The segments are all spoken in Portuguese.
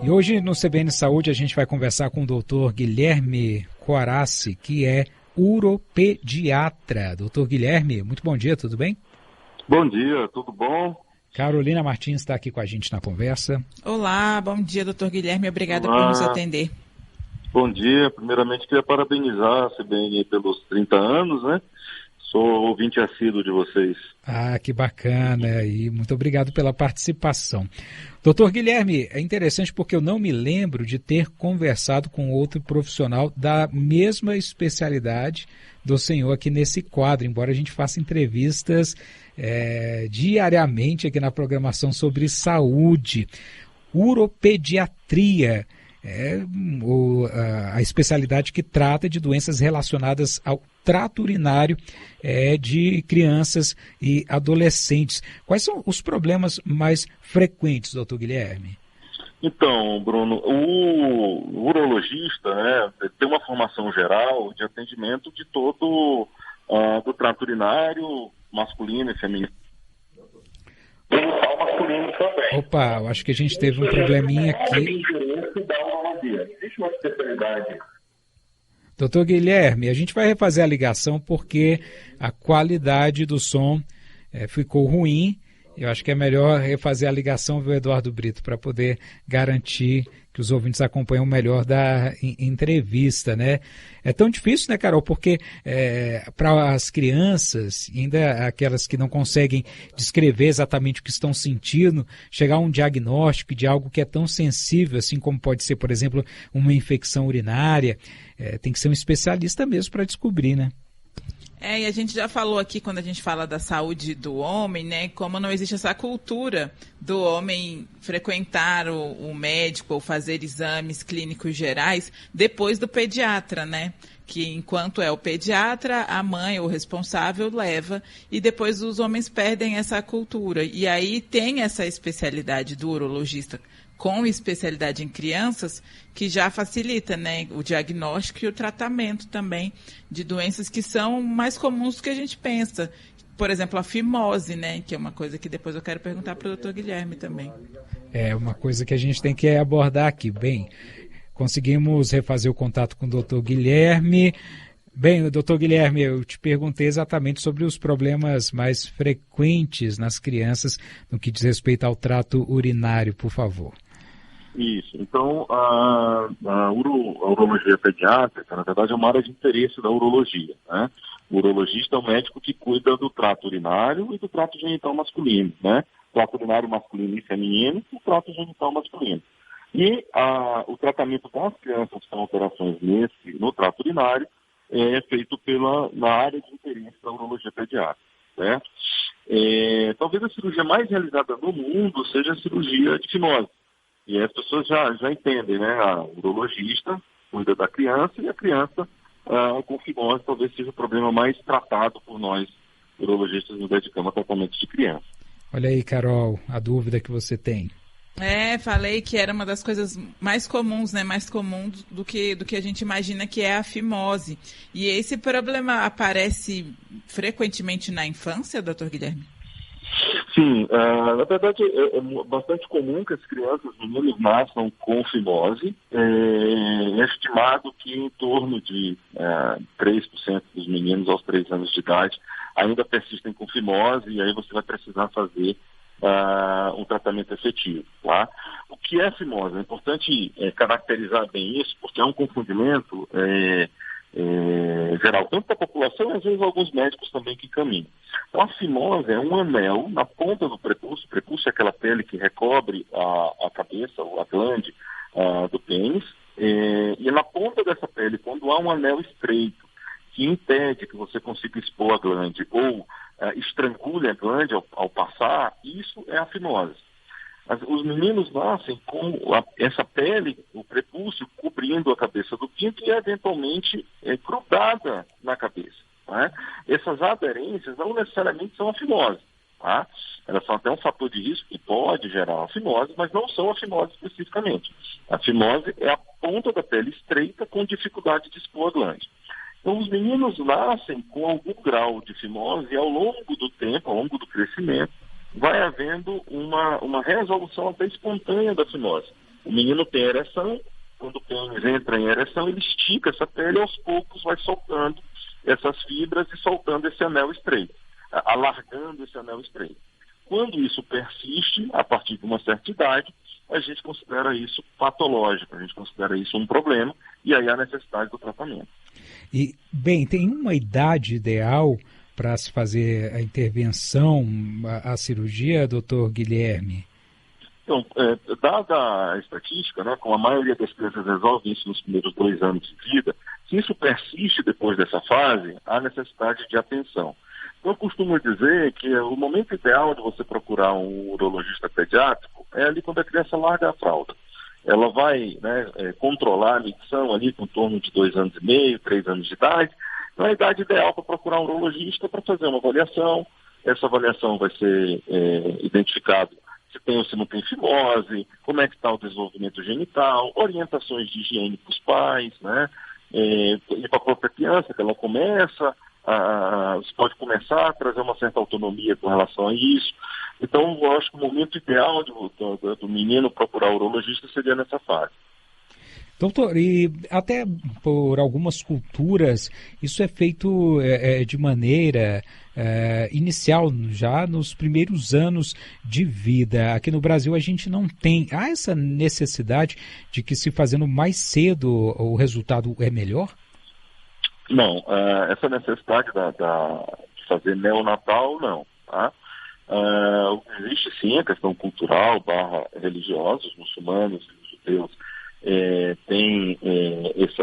E hoje no CBN Saúde a gente vai conversar com o Dr. Guilherme Coarassi, que é uropediatra. Doutor Guilherme, muito bom dia, tudo bem? Bom dia, tudo bom? Carolina Martins está aqui com a gente na conversa. Olá, bom dia, doutor Guilherme, obrigada por nos atender. Bom dia, primeiramente queria parabenizar a CBN pelos 30 anos, né? Sou ouvinte assíduo de vocês. Ah, que bacana, e muito obrigado pela participação. Doutor Guilherme, é interessante porque eu não me lembro de ter conversado com outro profissional da mesma especialidade do senhor aqui nesse quadro, embora a gente faça entrevistas diariamente aqui na programação sobre saúde. Uropediatria é a especialidade que trata de doenças relacionadas ao trato urinário de crianças e adolescentes. Quais são os problemas mais frequentes, doutor Guilherme? Então, Bruno, o urologista tem uma formação geral de atendimento de todo do trato urinário masculino e feminino. Genital masculino também. Opa, eu acho que a gente teve um probleminha aqui. Existe uma especialidade. Doutor Guilherme, a gente vai refazer a ligação porque a qualidade do som ficou ruim. Eu acho que é melhor refazer a ligação, viu, Eduardo Brito, para poder garantir que os ouvintes acompanham melhor da entrevista, né? É tão difícil, né, Carol? Porque para as crianças, ainda aquelas que não conseguem descrever exatamente o que estão sentindo, chegar a um diagnóstico de algo que é tão sensível, assim como pode ser, por exemplo, uma infecção urinária, tem que ser um especialista mesmo para descobrir, né? E a gente já falou aqui, quando a gente fala da saúde do homem, né, como não existe essa cultura do homem frequentar o médico ou fazer exames clínicos gerais depois do pediatra, né? Que enquanto é o pediatra, a mãe ou o responsável leva e depois os homens perdem essa cultura. E aí tem essa especialidade do urologista com especialidade em crianças, que já facilita, né, o diagnóstico e o tratamento também de doenças que são mais comuns do que a gente pensa. Por exemplo, a fimose, né, que é uma coisa que depois eu quero perguntar para o doutor Guilherme também. É uma coisa que a gente tem que abordar aqui. Bem, conseguimos refazer o contato com o doutor Guilherme. Bem, doutor Guilherme, eu te perguntei exatamente sobre os problemas mais frequentes nas crianças no que diz respeito ao trato urinário, por favor. Isso. Então, a urologia pediátrica, na verdade, é uma área de interesse da urologia, né? O urologista é o médico que cuida do trato urinário e do trato genital masculino, né? Trato urinário masculino e feminino e o trato genital masculino. E o tratamento das crianças com alterações no trato urinário é feito na área de interesse da urologia pediátrica, certo? Talvez a cirurgia mais realizada no mundo seja a cirurgia de fimose. E as pessoas já entendem, né? A urologista cuida da criança e a criança com fimose talvez seja o problema mais tratado por nós, urologistas, nos dedicamos ao tratamento de criança. Olha aí, Carol, a dúvida que você tem. Falei que era uma das coisas mais comuns, né? Mais comum do que a gente imagina, que é a fimose. E esse problema aparece frequentemente na infância, doutor Guilherme? Sim, na verdade é bastante comum que as crianças, os meninos, nasçam com fimose. É estimado que em torno de 3% dos meninos aos 3 anos de idade ainda persistem com fimose, e aí você vai precisar fazer um tratamento efetivo. Tá? O que é fimose? É importante caracterizar bem isso, porque é um confundimento geral, tanto da população, às vezes alguns médicos também que caminham. Então, a fimose é um anel na ponta do prepúcio. O prepúcio é aquela pele que recobre a cabeça, ou a glande do pênis, e na ponta dessa pele, quando há um anel estreito que impede que você consiga expor a glande ou estrangule a glande ao passar, isso é a fimose. Os meninos nascem com essa pele, o prepúcio, cobrindo a cabeça do pinto e eventualmente grudada na cabeça. Né? Essas aderências não necessariamente são a fimose. Tá? Elas são até um fator de risco que pode gerar a fimose, mas não são a fimose especificamente. A fimose é a ponta da pele estreita com dificuldade de expor a glande. Então, os meninos nascem com algum grau de fimose e ao longo do tempo, ao longo do crescimento, vai havendo uma resolução até espontânea da fimose. O menino tem ereção, quando o pênis entra em ereção, ele estica essa pele e aos poucos vai soltando essas fibras e soltando esse anel estreito, alargando esse anel estreito. Quando isso persiste, a partir de uma certa idade, a gente considera isso patológico, a gente considera isso um problema, e aí há necessidade do tratamento. E, bem, tem uma idade ideal para se fazer a intervenção, a cirurgia, doutor Guilherme? Então, dada a estatística, né, como a maioria das crianças resolve isso nos primeiros 2 anos de vida, se isso persiste depois dessa fase, há necessidade de atenção. Então, eu costumo dizer que o momento ideal de você procurar um urologista pediátrico é ali quando a criança larga a fralda. Ela vai, né, controlar a micção ali com torno de 2 anos e meio, 3 anos de idade. Então, é a idade ideal para procurar um urologista para fazer uma avaliação. Essa avaliação vai ser identificado se tem ou se não tem fimose, como é que está o desenvolvimento genital, orientações de higiene para os pais, né? E para a própria criança, que ela você pode começar a trazer uma certa autonomia com relação a isso. Então, eu acho que o momento ideal do menino procurar o urologista seria nessa fase. Doutor, e até por algumas culturas, isso é feito de maneira inicial, já nos primeiros anos de vida. Aqui no Brasil a gente não tem. Há essa necessidade de que se fazendo mais cedo o resultado é melhor? Não, essa necessidade de fazer neonatal, não. Tá? Existe sim a questão cultural / religiosa, os muçulmanos e os judeus tem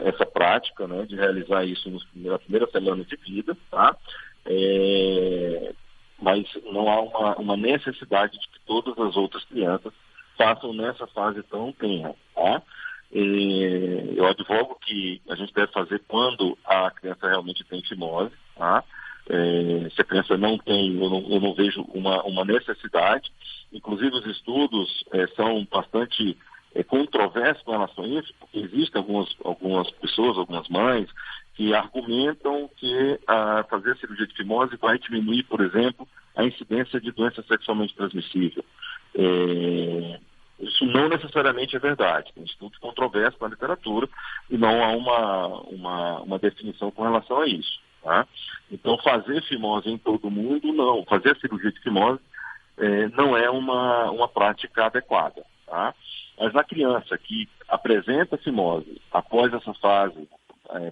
essa prática, né, de realizar isso na primeira semana de vida, tá? Mas não há uma necessidade de que todas as outras crianças façam nessa fase tão tenra, tá? Eu advogo que a gente deve fazer quando a criança realmente tem fimose, tá? Se a criança não tem, eu não vejo uma necessidade. Inclusive os estudos são bastante controversos com relação a isso, porque existem algumas pessoas, algumas mães, que argumentam que fazer a cirurgia de fimose vai diminuir, por exemplo, a incidência de doença sexualmente transmissível. Isso não necessariamente é verdade. Tem estudos controversos na literatura e não há uma definição com relação a isso. Tá? Então, fazer fimose em todo mundo, não. Fazer a cirurgia de fimose não é uma prática adequada. Tá? Mas na criança que apresenta fimose após essa fase,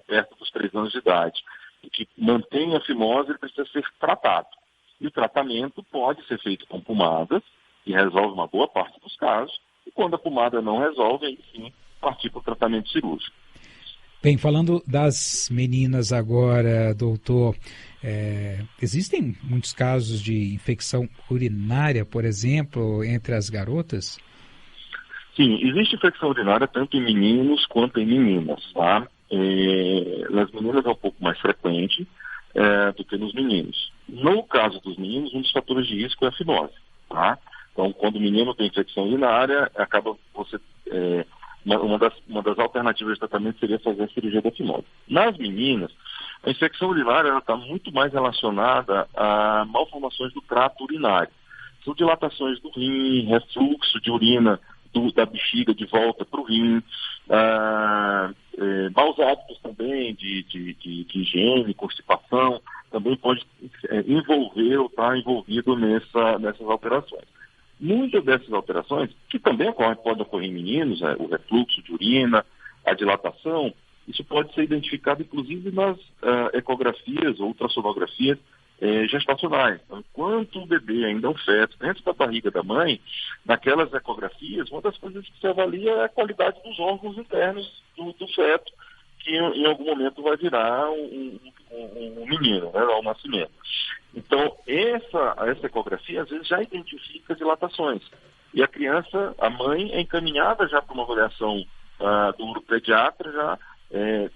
perto dos 3 anos de idade, e que mantém a fimose, ele precisa ser tratado. E o tratamento pode ser feito com pomadas, que resolve uma boa parte dos casos, e quando a pomada não resolve, aí sim, partir para o tratamento cirúrgico. Bem, falando das meninas agora, doutor, existem muitos casos de infecção urinária, por exemplo, entre as garotas? Sim, existe infecção urinária tanto em meninos quanto em meninas, tá? Nas meninas é um pouco mais frequente do que nos meninos. No caso dos meninos, um dos fatores de risco é a fimose, tá? Então, quando o menino tem infecção urinária, acaba você... Uma das alternativas de tratamento seria fazer a cirurgia da fimose. Nas meninas, a infecção urinária está muito mais relacionada a malformações do trato urinário. São dilatações do rim, refluxo de urina da bexiga de volta para o rim, maus hábitos também de higiene, constipação, também pode envolver ou estar envolvido nessas alterações. Muitas dessas alterações, que também podem ocorrer em meninos, o refluxo de urina, a dilatação, isso pode ser identificado inclusive nas ecografias ou ultrassonografias gestacionais. Então, enquanto o bebê ainda é um feto dentro da barriga da mãe, naquelas ecografias, uma das coisas que se avalia é a qualidade dos órgãos internos do feto, que em algum momento vai virar um menino, né, ao nascimento. Então, essa ecografia, às vezes, já identifica dilatações. E a criança, a mãe, é encaminhada já para uma avaliação do uropediatra, já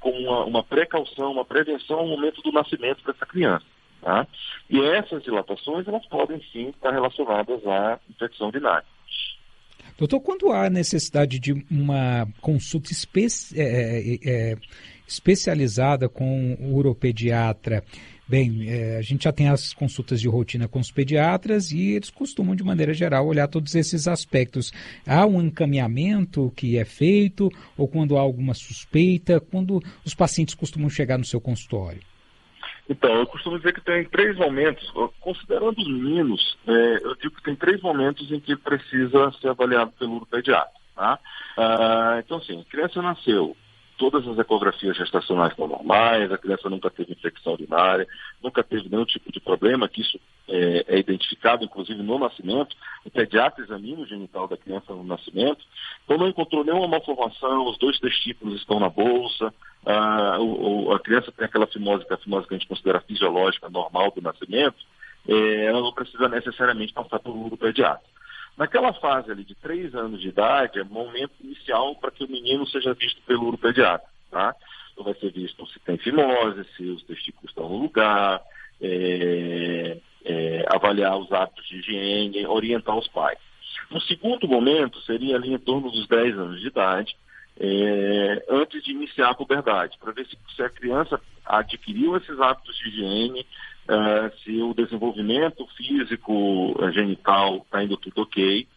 com uma precaução, uma prevenção ao momento do nascimento dessa criança. Tá? E essas dilatações, elas podem, sim, estar relacionadas à infecção urinária. Doutor, quando há necessidade de uma consulta especializada com o uropediatra, Bem, a gente já tem as consultas de rotina com os pediatras e eles costumam, de maneira geral, olhar todos esses aspectos. Há um encaminhamento que é feito ou quando há alguma suspeita, quando os pacientes costumam chegar no seu consultório? Então, eu costumo dizer que tem 3 momentos, considerando os meninos, eu digo que tem 3 momentos em que precisa ser avaliado pelo uropediatra, tá? Então, assim, a criança nasceu, todas as ecografias gestacionais estão normais, a criança nunca teve infecção urinária, nunca teve nenhum tipo de problema, que isso é identificado, inclusive, no nascimento. O pediatra examina o genital da criança no nascimento, então não encontrou nenhuma malformação, os 2 testículos estão na bolsa, a criança tem aquela fimose, que é a fimose que a gente considera fisiológica, normal do nascimento, ela não precisa necessariamente passar por um uropediatra. Naquela fase ali de 3 anos de idade, é o momento inicial para que o menino seja visto pelo uropediatra, tá? Então vai ser visto se tem fimose, se os testículos estão no lugar, avaliar os hábitos de higiene, orientar os pais. No segundo momento, seria ali em torno dos 10 anos de idade, antes de iniciar a puberdade, para ver se a criança adquiriu esses hábitos de higiene, se o desenvolvimento físico, genital, está indo tudo ok,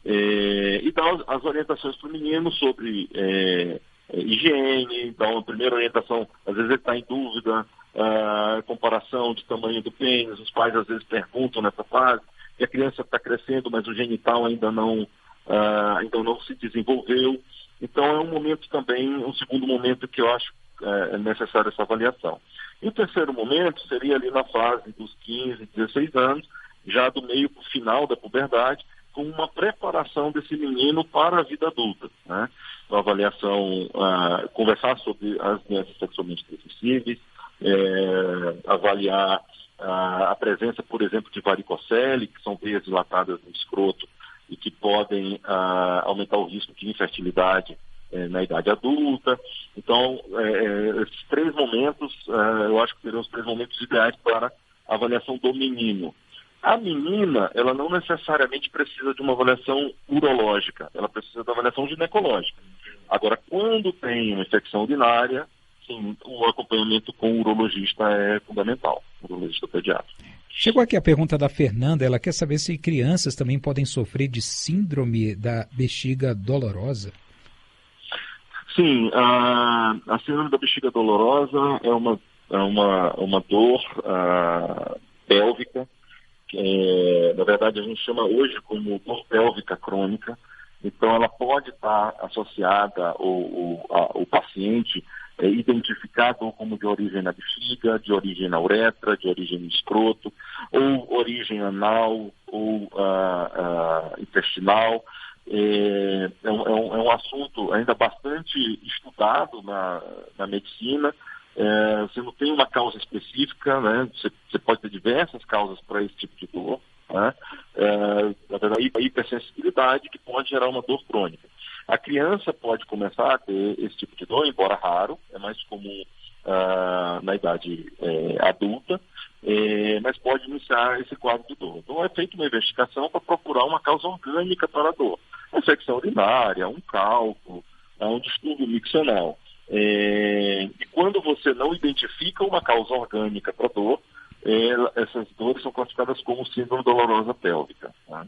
e dar as orientações para o menino sobre higiene, dar uma primeira orientação, às vezes ele está em dúvida, comparação de tamanho do pênis, os pais às vezes perguntam nessa fase, que a criança está crescendo, mas o genital ainda não se desenvolveu. Então é um momento também, um segundo momento que eu acho necessária essa avaliação. E o terceiro momento seria ali na fase dos 15, 16 anos, já do meio para o final da puberdade, com uma preparação desse menino para a vida adulta, né? Uma avaliação, conversar sobre as doenças sexualmente transmissíveis, avaliar a presença, por exemplo, de varicocele, que são veias dilatadas no escroto e que podem aumentar o risco de infertilidade na idade adulta. Então, esses 3 momentos, eu acho que seriam os 3 momentos ideais para a avaliação do menino. A menina, ela não necessariamente precisa de uma avaliação urológica, ela precisa de uma avaliação ginecológica. Agora, quando tem uma infecção urinária, sim, o acompanhamento com o urologista é fundamental, o urologista pediatra. Chegou aqui a pergunta da Fernanda, ela quer saber se crianças também podem sofrer de síndrome da bexiga dolorosa. Sim, a síndrome da bexiga dolorosa é uma dor pélvica, que na verdade a gente chama hoje como dor pélvica crônica. Então ela pode estar associada, o paciente identificado como de origem na bexiga, de origem na uretra, de origem no escroto, ou origem anal, ou intestinal. É um assunto ainda bastante estudado na medicina. Você não tem uma causa específica, né? Você pode ter diversas causas para esse tipo de dor, né? Na verdade, a hipersensibilidade que pode gerar uma dor crônica. A criança pode começar a ter esse tipo de dor, embora raro, é mais comum na idade adulta, mas pode iniciar esse quadro de dor. Então é feita uma investigação para procurar uma causa orgânica para a dor. Uma infecção urinária, um cálculo, um distúrbio miccional. E quando você não identifica uma causa orgânica para a dor, essas dores são classificadas como síndrome dolorosa pélvica. Tá?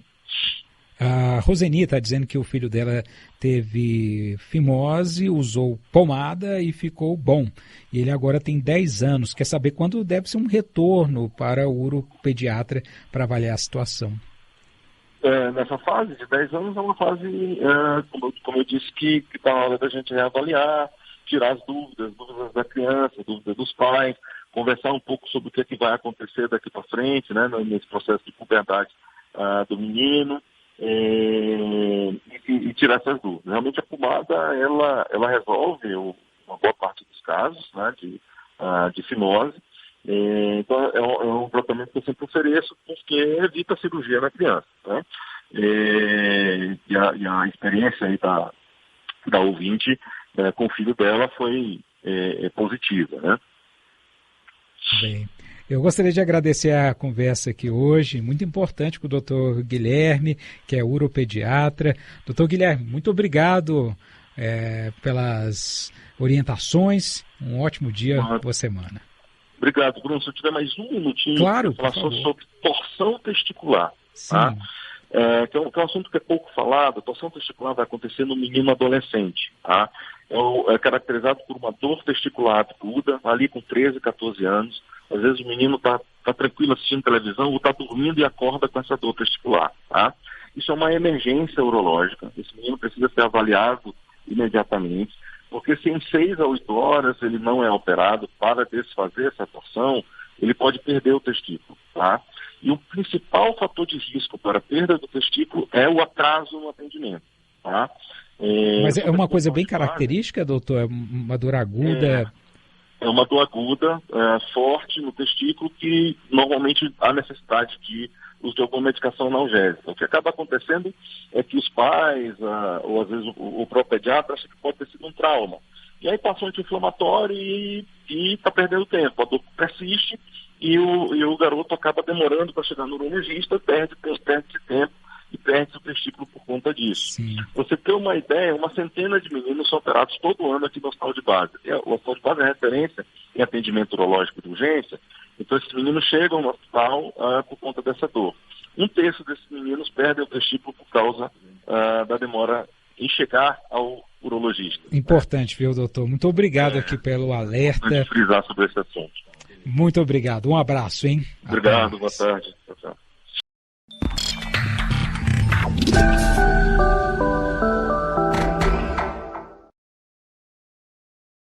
A Roseni está dizendo que o filho dela teve fimose, usou pomada e ficou bom. E ele agora tem 10 anos. Quer saber quando deve ser um retorno para o uropediatra para avaliar a situação. Nessa fase de 10 anos é uma fase, como eu disse, que está na hora da gente reavaliar, tirar as dúvidas da criança, dúvidas dos pais, conversar um pouco sobre o que é que vai acontecer daqui para frente, né, nesse processo de puberdade do menino, e tirar essas dúvidas. Realmente a pomada, ela resolve uma boa parte dos casos, né, de fimose. Então é um tratamento que eu sempre ofereço porque evita a cirurgia na criança, né? E a experiência aí da ouvinte com o filho dela foi positiva, né? Bem, eu gostaria de agradecer a conversa aqui hoje, muito importante, com o Dr. Guilherme, que é uropediatra. Dr. Guilherme, muito obrigado pelas orientações. Um ótimo dia, boa semana. Obrigado, Bruno. Se eu tiver mais um minutinho, claro, falar só sobre torção testicular. Sim. Tá? Que é um assunto que é pouco falado. A torção testicular vai acontecer no menino adolescente. Tá? É caracterizado por uma dor testicular aguda, ali com 13, 14 anos. Às vezes o menino está tranquilo assistindo televisão ou está dormindo e acorda com essa dor testicular. Tá? Isso é uma emergência urológica. Esse menino precisa ser avaliado imediatamente, porque se em 6 a 8 horas ele não é operado para desfazer essa torção, ele pode perder o testículo. Tá? E o principal fator de risco para a perda do testículo é o atraso no atendimento. Tá? Mas é uma coisa bem característica, doutor? É uma dor aguda? É uma dor aguda, forte no testículo, que normalmente há necessidade de uso de alguma medicação analgésica. O que acaba acontecendo é que os pais, ou às vezes o próprio pediatra, acha que pode ter sido um trauma. E aí passa um anti-inflamatório e está perdendo tempo. A dor persiste e o garoto acaba demorando para chegar no urologista, perde tempo e perde o testículo por conta disso. Sim. Você ter uma ideia, uma centena de meninos são operados todo ano aqui no Hospital de Base. O Hospital de Base é referência em atendimento urológico de urgência, então esses meninos chegam no hospital por conta dessa dor. 1/3 desses meninos perdem o testículo por causa da demora em chegar ao urologista. Importante, viu, doutor? Muito obrigado aqui pelo alerta. Para frisar sobre esse assunto. Muito obrigado. Um abraço, hein? Obrigado, boa tarde. Tchau, tchau.